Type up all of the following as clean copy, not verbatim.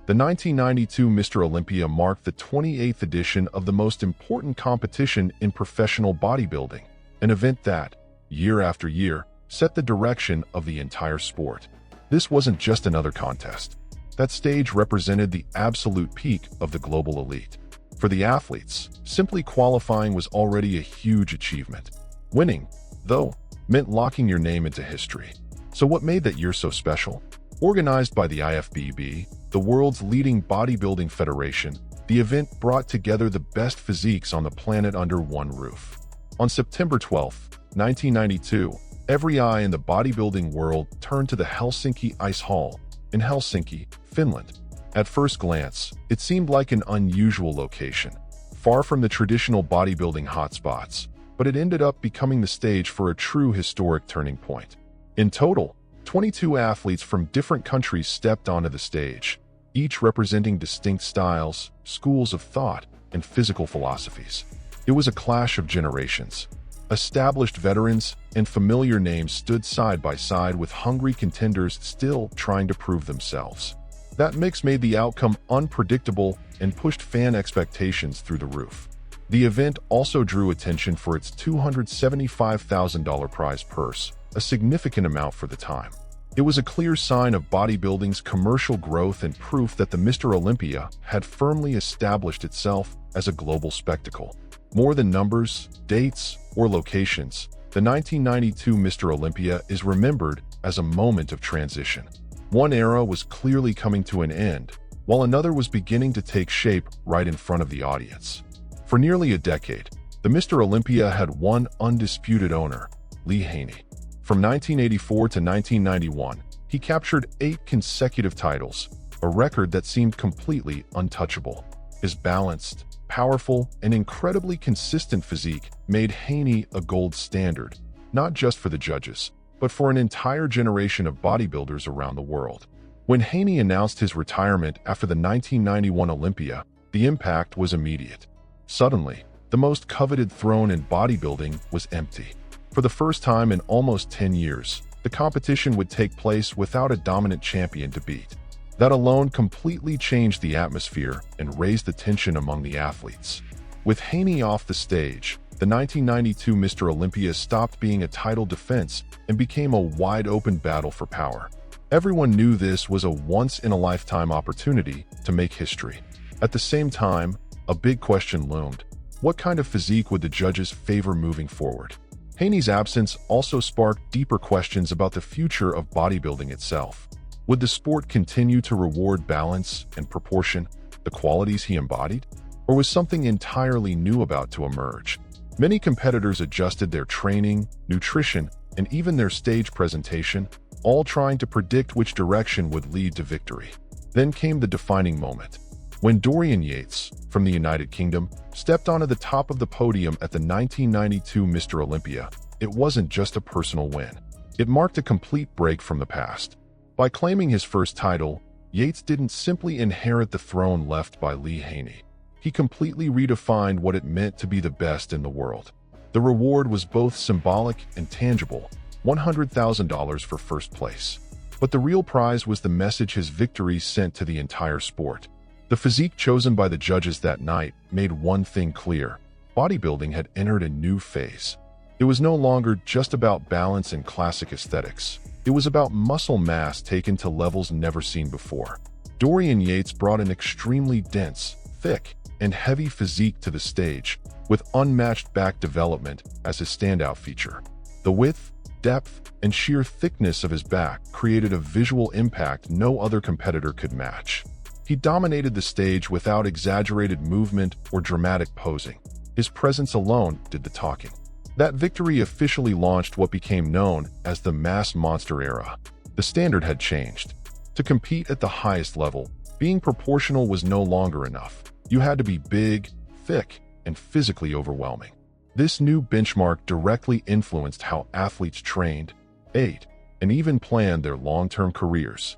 The 1992 Mr. Olympia marked the 28th edition of the most important competition in professional bodybuilding, an event that, year after year, set the direction of the entire sport. This wasn't just another contest. That stage represented the absolute peak of the global elite. For the athletes, simply qualifying was already a huge achievement. Winning, though, meant locking your name into history. So what made that year so special? Organized by the IFBB, the world's leading bodybuilding federation, the event brought together the best physiques on the planet under one roof. On September 12, 1992, every eye in the bodybuilding world turned to the Helsinki Ice Hall in Helsinki, Finland. At first glance, it seemed like an unusual location, far from the traditional bodybuilding hotspots, but it ended up becoming the stage for a true historic turning point. In total, 22 athletes from different countries stepped onto the stage, each representing distinct styles, schools of thought, and physical philosophies. It was a clash of generations. Established veterans and familiar names stood side by side with hungry contenders still trying to prove themselves. That mix made the outcome unpredictable and pushed fan expectations through the roof. The event also drew attention for its $275,000 prize purse, a significant amount for the time. It was a clear sign of bodybuilding's commercial growth and proof that the Mr. Olympia had firmly established itself as a global spectacle. More than numbers, dates, or locations, the 1992 Mr. Olympia is remembered as a moment of transition. One era was clearly coming to an end, while another was beginning to take shape right in front of the audience. For nearly a decade, the Mr. Olympia had one undisputed owner, Lee Haney. From 1984 to 1991, he captured 8 consecutive titles, a record that seemed completely untouchable. His balanced, powerful, and incredibly consistent physique made Haney a gold standard, not just for the judges, but for an entire generation of bodybuilders around the world. When Haney announced his retirement after the 1991 Olympia, the impact was immediate. Suddenly, the most coveted throne in bodybuilding was empty. For the first time in almost 10 years, the competition would take place without a dominant champion to beat. That alone completely changed the atmosphere and raised the tension among the athletes. With Haney off the stage, the 1992 Mr. Olympia stopped being a title defense and became a wide-open battle for power. Everyone knew this was a once-in-a-lifetime opportunity to make history. At the same time, a big question loomed. What kind of physique would the judges favor moving forward? Haney's absence also sparked deeper questions about the future of bodybuilding itself. Would the sport continue to reward balance and proportion, the qualities he embodied? Or was something entirely new about to emerge? Many competitors adjusted their training, nutrition, and even their stage presentation, all trying to predict which direction would lead to victory. Then came the defining moment. When Dorian Yates, from the United Kingdom, stepped onto the top of the podium at the 1992 Mr. Olympia, it wasn't just a personal win. It marked a complete break from the past. By claiming his first title, Yates didn't simply inherit the throne left by Lee Haney. He completely redefined what it meant to be the best in the world. The reward was both symbolic and tangible, $100,000 for first place. But the real prize was the message his victory sent to the entire sport. The physique chosen by the judges that night made one thing clear: bodybuilding had entered a new phase. It was no longer just about balance and classic aesthetics. It was about muscle mass taken to levels never seen before. Dorian Yates brought an extremely dense, thick, and heavy physique to the stage, with unmatched back development as his standout feature. The width, depth, and sheer thickness of his back created a visual impact no other competitor could match. He dominated the stage without exaggerated movement or dramatic posing. His presence alone did the talking. That victory officially launched what became known as the Mass Monster era. The standard had changed. To compete at the highest level, being proportional was no longer enough. You had to be big, thick, and physically overwhelming. This new benchmark directly influenced how athletes trained, ate, and even planned their long-term careers.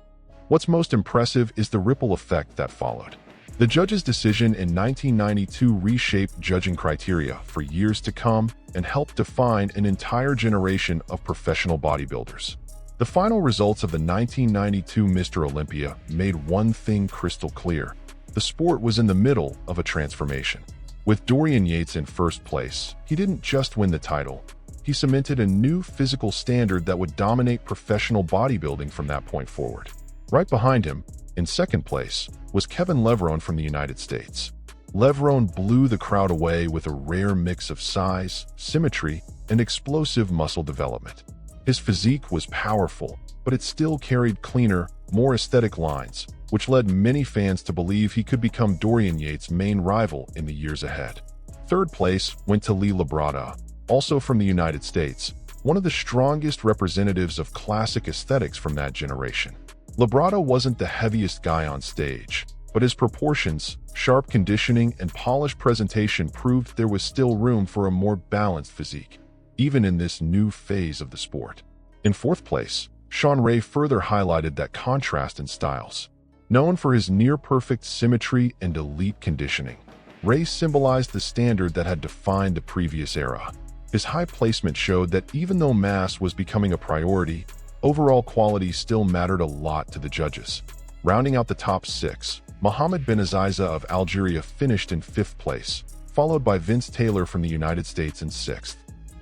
What's most impressive is the ripple effect that followed. The judges' decision in 1992 reshaped judging criteria for years to come and helped define an entire generation of professional bodybuilders. The final results of the 1992 Mr. Olympia made one thing crystal clear. The sport was in the middle of a transformation. With Dorian Yates in first place, he didn't just win the title. He cemented a new physical standard that would dominate professional bodybuilding from that point forward. Right behind him, in second place, was Kevin Levrone from the United States. Levrone blew the crowd away with a rare mix of size, symmetry, and explosive muscle development. His physique was powerful, but it still carried cleaner, more aesthetic lines, which led many fans to believe he could become Dorian Yates' main rival in the years ahead. Third place went to Lee Labrada, also from the United States, one of the strongest representatives of classic aesthetics from that generation. Labrada wasn't the heaviest guy on stage, but his proportions, sharp conditioning, and polished presentation proved there was still room for a more balanced physique, even in this new phase of the sport. In fourth place, Shawn Ray further highlighted that contrast in styles. Known for his near-perfect symmetry and elite conditioning, Ray symbolized the standard that had defined the previous era. His high placement showed that even though mass was becoming a priority, overall quality still mattered a lot to the judges. Rounding out the top six, Mohamed Ben Aziza of Algeria finished in fifth place, followed by Vince Taylor from the United States in sixth.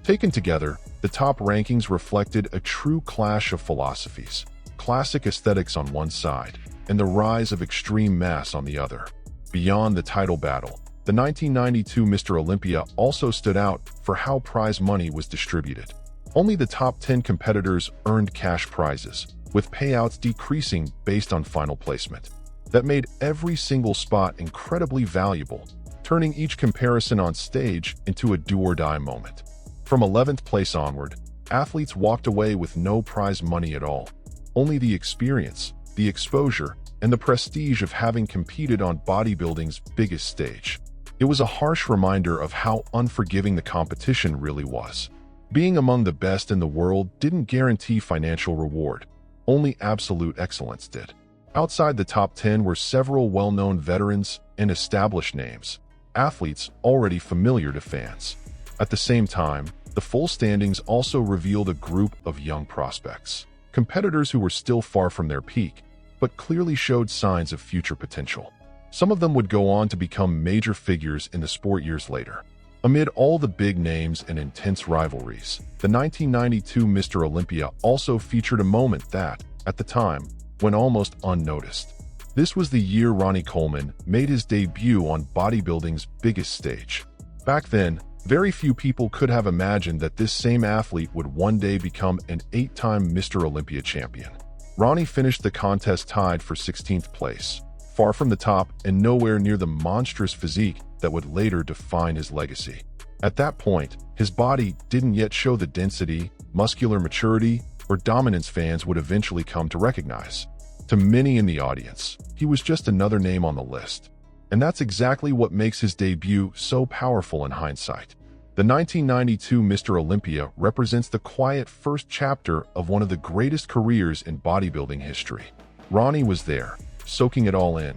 Taken together, the top rankings reflected a true clash of philosophies, classic aesthetics on one side, and the rise of extreme mass on the other. Beyond the title battle, the 1992 Mr. Olympia also stood out for how prize money was distributed. Only the top 10 competitors earned cash prizes, with payouts decreasing based on final placement. That made every single spot incredibly valuable, turning each comparison on stage into a do-or-die moment. From 11th place onward, athletes walked away with no prize money at all, only the experience, the exposure, and the prestige of having competed on bodybuilding's biggest stage. It was a harsh reminder of how unforgiving the competition really was. Being among the best in the world didn't guarantee financial reward, only absolute excellence did. Outside the top 10 were several well-known veterans and established names, athletes already familiar to fans. At the same time, the full standings also revealed a group of young prospects, competitors who were still far from their peak, but clearly showed signs of future potential. Some of them would go on to become major figures in the sport years later. Amid all the big names and intense rivalries, the 1992 Mr. Olympia also featured a moment that, at the time, went almost unnoticed. This was the year Ronnie Coleman made his debut on bodybuilding's biggest stage. Back then, very few people could have imagined that this same athlete would one day become an 8-time Mr. Olympia champion. Ronnie finished the contest tied for 16th place, far from the top and nowhere near the monstrous physique that would later define his legacy. At that point, his body didn't yet show the density, muscular maturity, or dominance fans would eventually come to recognize. To many in the audience, he was just another name on the list. And that's exactly what makes his debut so powerful in hindsight. The 1992 Mr. Olympia represents the quiet first chapter of one of the greatest careers in bodybuilding history. Ronnie was there, soaking it all in,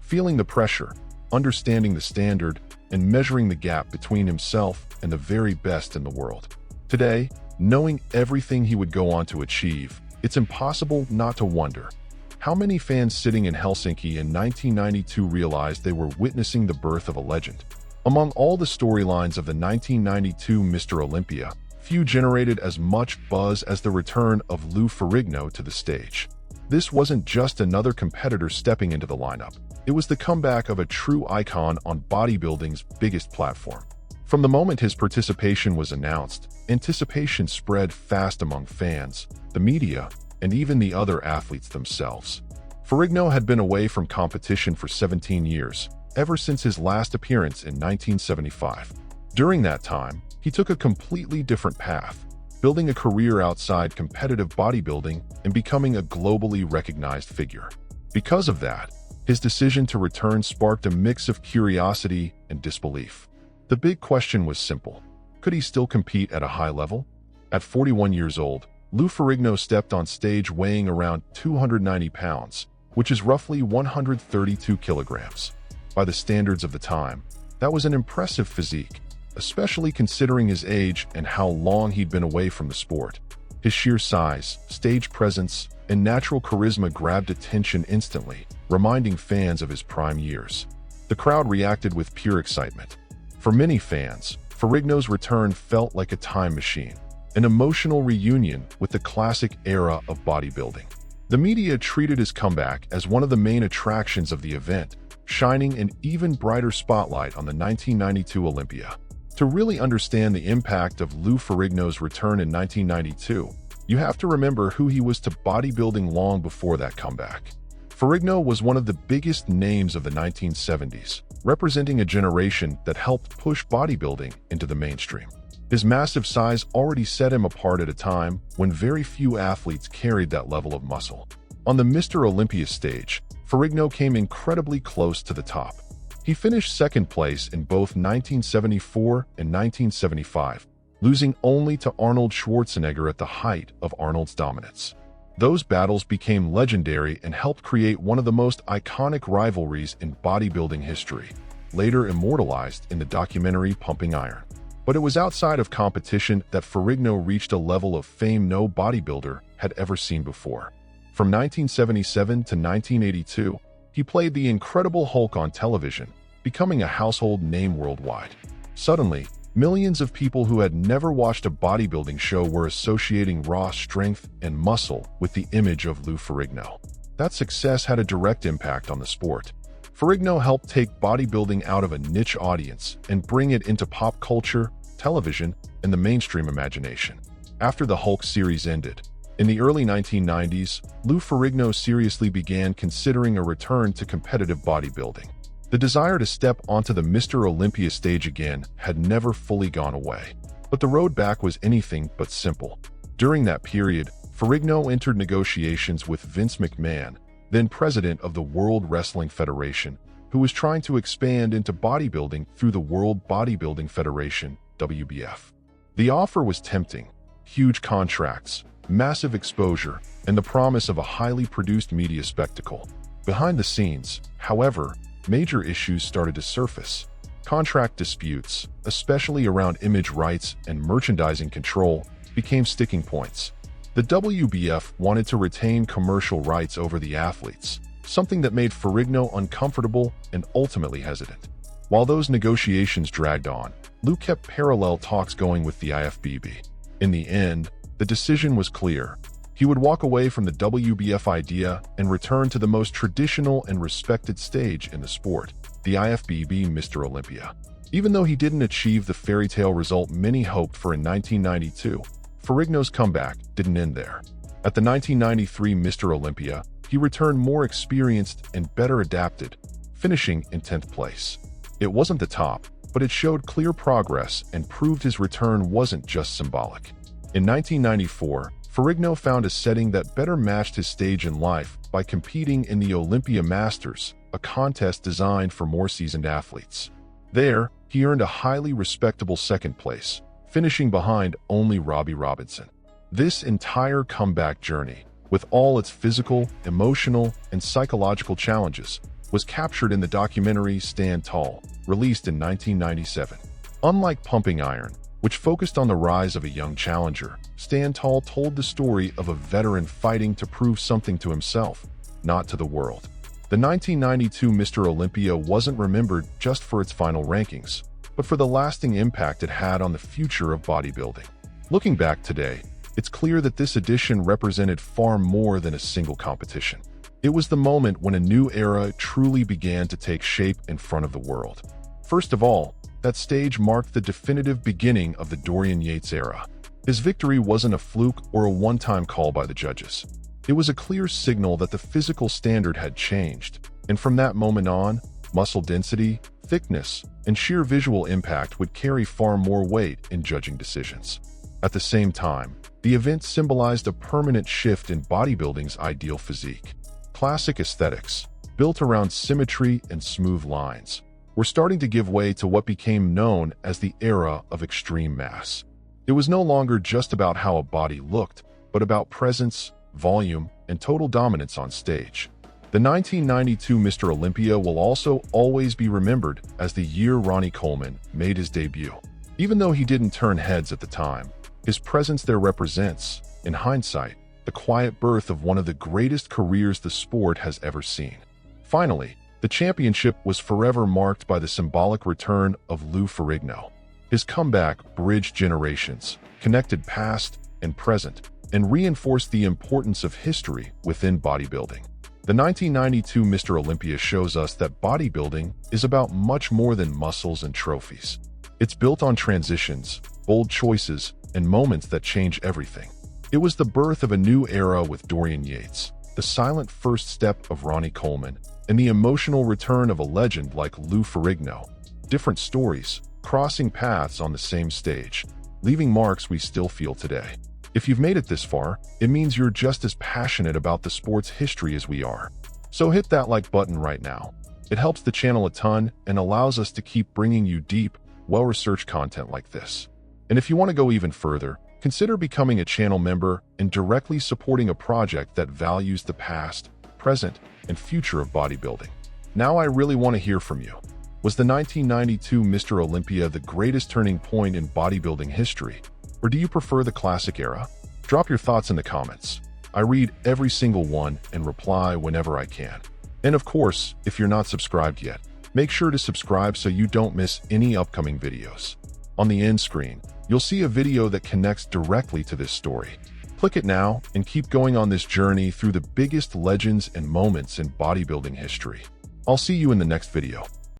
feeling the pressure, understanding the standard, and measuring the gap between himself and the very best in the world. Today, knowing everything he would go on to achieve, it's impossible not to wonder, how many fans sitting in Helsinki in 1992 realized they were witnessing the birth of a legend? Among all the storylines of the 1992 Mr. Olympia, few generated as much buzz as the return of Lou Ferrigno to the stage. This wasn't just another competitor stepping into the lineup. It was the comeback of a true icon on bodybuilding's biggest platform. From the moment his participation was announced, anticipation spread fast among fans, the media, and even the other athletes themselves. Ferrigno had been away from competition for 17 years, ever since his last appearance in 1975. During that time, he took a completely different path, building a career outside competitive bodybuilding and becoming a globally recognized figure. Because of that, his decision to return sparked a mix of curiosity and disbelief. The big question was simple: could he still compete at a high level? At 41 years old, Lou Ferrigno stepped on stage weighing around 290 pounds, which is roughly 132 kilograms. By the standards of the time, that was an impressive physique, especially considering his age and how long he'd been away from the sport. His sheer size, stage presence, and natural charisma grabbed attention instantly, reminding fans of his prime years. The crowd reacted with pure excitement. For many fans, Ferrigno's return felt like a time machine, an emotional reunion with the classic era of bodybuilding. The media treated his comeback as one of the main attractions of the event, shining an even brighter spotlight on the 1992 Olympia. To really understand the impact of Lou Ferrigno's return in 1992, you have to remember who he was to bodybuilding long before that comeback. Ferrigno was one of the biggest names of the 1970s, representing a generation that helped push bodybuilding into the mainstream. His massive size already set him apart at a time when very few athletes carried that level of muscle. On the Mr. Olympia stage, Ferrigno came incredibly close to the top. He finished second place in both 1974 and 1975, losing only to Arnold Schwarzenegger at the height of Arnold's dominance. Those battles became legendary and helped create one of the most iconic rivalries in bodybuilding history, later immortalized in the documentary Pumping Iron. But it was outside of competition that Ferrigno reached a level of fame no bodybuilder had ever seen before. From 1977 to 1982, he played the Incredible Hulk on television, becoming a household name worldwide. Suddenly, millions of people who had never watched a bodybuilding show were associating raw strength and muscle with the image of Lou Ferrigno. That success had a direct impact on the sport. Ferrigno helped take bodybuilding out of a niche audience and bring it into pop culture, television, and the mainstream imagination. After the Hulk series ended, in the early 1990s, Lou Ferrigno seriously began considering a return to competitive bodybuilding. The desire to step onto the Mr. Olympia stage again had never fully gone away, but the road back was anything but simple. During that period, Ferrigno entered negotiations with Vince McMahon, then president of the World Wrestling Federation, who was trying to expand into bodybuilding through the World Bodybuilding Federation, WBF. The offer was tempting: huge contracts, massive exposure, and the promise of a highly produced media spectacle. Behind the scenes, however, major issues started to surface. Contract disputes, especially around image rights and merchandising control, became sticking points. The WBF wanted to retain commercial rights over the athletes, something that made Ferrigno uncomfortable and ultimately hesitant. While those negotiations dragged on, Lou kept parallel talks going with the IFBB. In the end, the decision was clear. He would walk away from the WBF idea and return to the most traditional and respected stage in the sport, the IFBB Mr. Olympia. Even though he didn't achieve the fairy tale result many hoped for in 1992, Ferrigno's comeback didn't end there. At the 1993 Mr. Olympia, he returned more experienced and better adapted, finishing in 10th place. It wasn't the top, but it showed clear progress and proved his return wasn't just symbolic. In 1994, Ferrigno found a setting that better matched his stage in life by competing in the Olympia Masters, a contest designed for more seasoned athletes. There, he earned a highly respectable second place, finishing behind only Robbie Robinson. This entire comeback journey, with all its physical, emotional, and psychological challenges, was captured in the documentary Stand Tall, released in 1997. Unlike Pumping Iron, which focused on the rise of a young challenger, Stand Tall told the story of a veteran fighting to prove something to himself, not to the world. The 1992 Mr. Olympia wasn't remembered just for its final rankings, but for the lasting impact it had on the future of bodybuilding. Looking back today, it's clear that this edition represented far more than a single competition. It was the moment when a new era truly began to take shape in front of the world. First of all, that stage marked the definitive beginning of the Dorian Yates era. His victory wasn't a fluke or a one-time call by the judges. It was a clear signal that the physical standard had changed, and from that moment on, muscle density, thickness, and sheer visual impact would carry far more weight in judging decisions. At the same time, the event symbolized a permanent shift in bodybuilding's ideal physique. Classic aesthetics, built around symmetry and smooth lines, were starting to give way to what became known as the era of extreme mass. It was no longer just about how a body looked, but about presence, volume, and total dominance on stage. The 1992 Mr. Olympia will also always be remembered as the year Ronnie Coleman made his debut. Even though he didn't turn heads at the time, his presence there represents, in hindsight, the quiet birth of one of the greatest careers the sport has ever seen. Finally, the championship was forever marked by the symbolic return of Lou Ferrigno. His comeback bridged generations, connected past and present, and reinforced the importance of history within bodybuilding. The 1992 Mr. Olympia shows us that bodybuilding is about much more than muscles and trophies. It's built on transitions, bold choices, and moments that change everything. It was the birth of a new era with Dorian Yates, the silent first step of Ronnie Coleman, and the emotional return of a legend like Lou Ferrigno. Different stories, crossing paths on the same stage, leaving marks we still feel today. If you've made it this far, it means you're just as passionate about the sport's history as we are. So hit that like button right now. It helps the channel a ton and allows us to keep bringing you deep, well-researched content like this. And if you want to go even further, consider becoming a channel member and directly supporting a project that values the past, present, and future of bodybuilding. Now I really want to hear from you. Was the 1992 Mr. Olympia the greatest turning point in bodybuilding history? Or do you prefer the classic era? Drop your thoughts in the comments. I read every single one and reply whenever I can. And of course, if you're not subscribed yet, make sure to subscribe so you don't miss any upcoming videos. On the end screen, you'll see a video that connects directly to this story. Click it now and keep going on this journey through the biggest legends and moments in bodybuilding history. I'll see you in the next video.